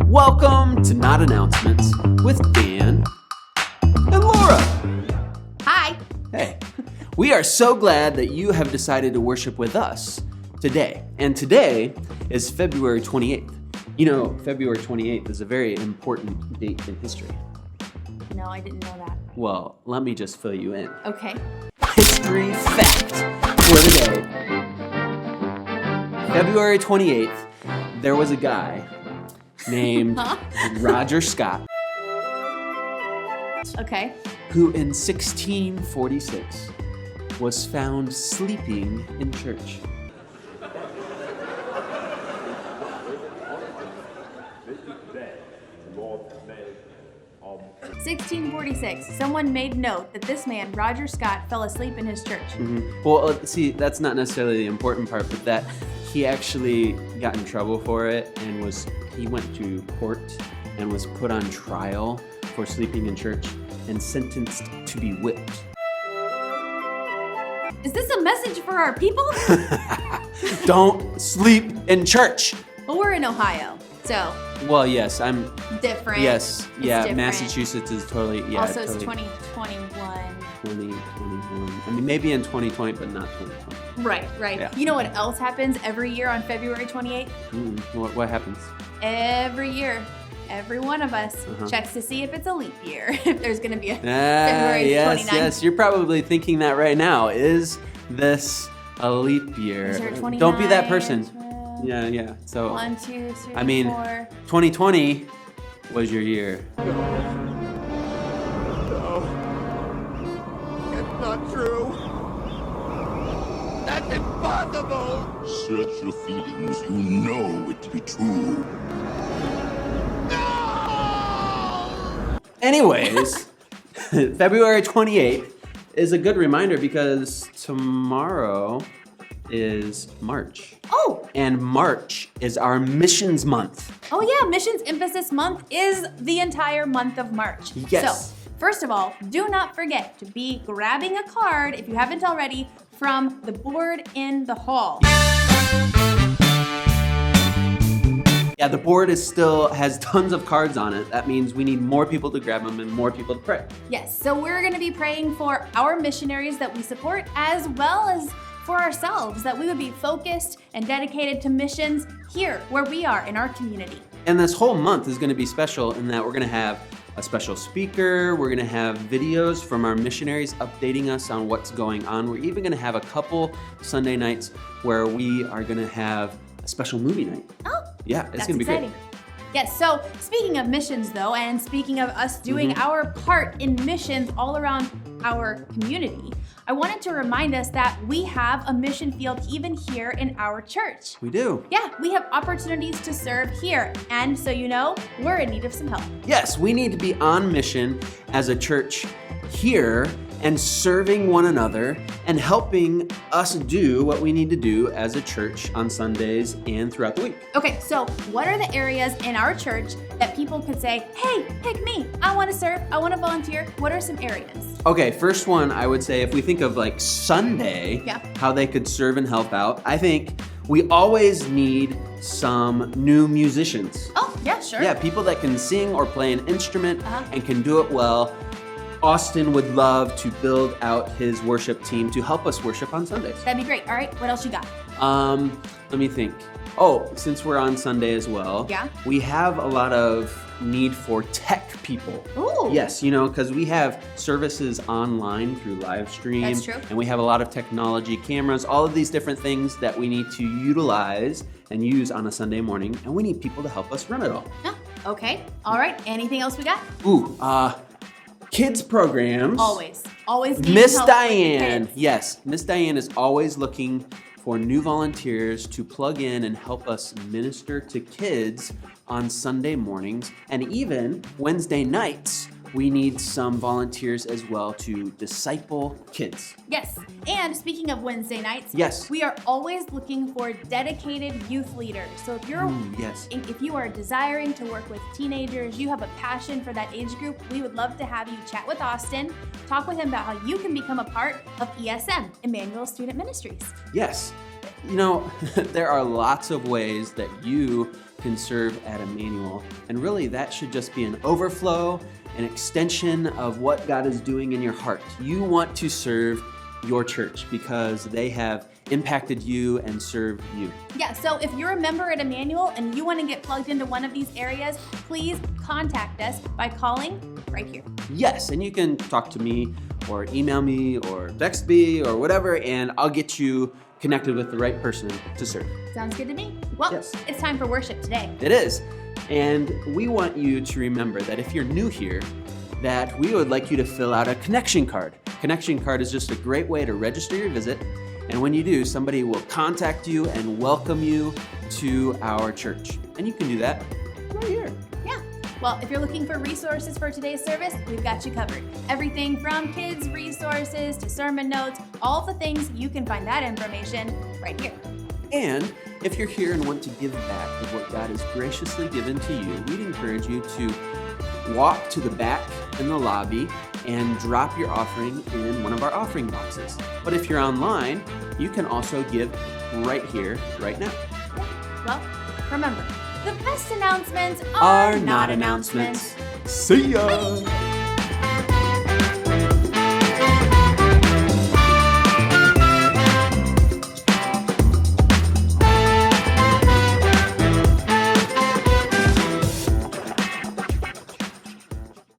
Welcome to Not Announcements with Dan and Laura. Hi. Hey, we are so glad that you have decided to worship with us today. And today is February 28th. You know, February 28th is a very important date in history. No, I didn't know that. Well, let me just fill you in. Okay. History fact for the day. February 28th, there was a guy named Roger Scott, Okay. who in 1646 was found sleeping in church. 1646. Someone made note that this man, Roger Scott, fell asleep in his church. Well, see, that's not necessarily the important part, but that he actually got in trouble for it and he went to court and was put on trial for sleeping in church and sentenced to be whipped. Is this a message for our people? Don't sleep in church. Well, we're in Ohio, so Well, yes, I'm. different. Yes, It's yeah. different. Massachusetts is totally. Yeah, Also, it's totally 2021. 2021. I mean, maybe in 2020, but not 2020. Right. Yeah. You know what else happens every year on February 28th? What happens? Every year, every one of us Uh-huh. checks to see if it's a leap year, if there's going to be a February Yes, 29th. yes. You're probably thinking that right now. Is this a leap year? Is there 29? Don't be that person. Yeah. So, 1, 2, 3, I mean, 4. 2020 was your year. No, it's not true. That's impossible. Search your feelings. You know it to be true. No! Anyways, February 28th is a good reminder because tomorrow is March. Oh, And March is our missions month. Oh yeah, Missions Emphasis Month is the entire month of March. Yes. So, first of all, do not forget to be grabbing a card, if you haven't already, from the board in the hall. Yeah, the board has tons of cards on it. That means we need more people to grab them and more people to pray. Yes, so we're going to be praying for our missionaries that we support, as well as for ourselves, that we would be focused and dedicated to missions here, where we are in our community. And this whole month is going to be special in that we're going to have a special speaker. We're going to have videos from our missionaries updating us on what's going on. We're even going to have a couple Sunday nights where we are going to have a special movie night. Oh, Yeah, it's that's going to be exciting. great. Yes, so speaking of missions though, and speaking of us doing our part in missions all around our community, I wanted to remind us that we have a mission field even here in our church. We do. Yeah, we have opportunities to serve here, and so you know, we're in need of some help. Yes, we need to be on mission as a church here and serving one another and helping us do what we need to do as a church on Sundays and throughout the week. Okay, so what are the areas in our church that people could say, hey, pick me, I want to serve, I want to volunteer? What are some areas? Okay, first one, I would say if we think of like Sunday, Yeah. how they could serve and help out, I think we always need some new musicians. Oh, yeah, sure. Yeah, people that can sing or play an instrument Uh-huh. and can do it well. Austin would love to build out his worship team to help us worship on Sundays. That'd be great. All right, what else you got? Let me think. Oh, since we're on Sunday as well, Yeah. we have a lot of need for tech people. Ooh. Yes, because we have services online through live stream. That's true. And we have a lot of technology, cameras, all of these different things that we need to utilize and use on a Sunday morning. And we need people to help us run it all. Yeah. Okay, all right, anything else we got? Ooh, kids programs. Always need Miss help with the Diane. kids. Yes, Miss Diane is always looking for new volunteers to plug in and help us minister to kids on Sunday mornings. And even Wednesday nights, we need some volunteers as well to disciple kids. Yes, and speaking of Wednesday nights, Yes. we are always looking for dedicated youth leaders. So if you're yes. if you are desiring to work with teenagers, you have a passion for that age group, we would love to have you chat with Austin, talk with him about how you can become a part of ESM, Emmanuel Student Ministries. Yes. There are lots of ways that you can serve at Emmanuel. And really, that should just be an overflow, an extension of what God is doing in your heart. You want to serve your church because they have impacted you and served you. Yeah, so if you're a member at Emmanuel and you want to get plugged into one of these areas, please contact us by calling right here. Yes, and you can talk to me or email me or text me or whatever, and I'll get you connected with the right person to serve. Sounds good to me. Well, Yes. It's time for worship today. It is. And we want you to remember that if you're new here, that we would like you to fill out a connection card. Connection card is just a great way to register your visit. And when you do, somebody will contact you and welcome you to our church. And you can do that right here. Yeah. Well, if you're looking for resources for today's service, we've got you covered. Everything from kids' resources to sermon notes, all the things, you can find that information right here. And if you're here and want to give back of what God has graciously given to you, we'd encourage you to walk to the back in the lobby and drop your offering in one of our offering boxes. But if you're online, you can also give right here, right now. Well, remember, the best announcements Are not announcements. See ya! Bye.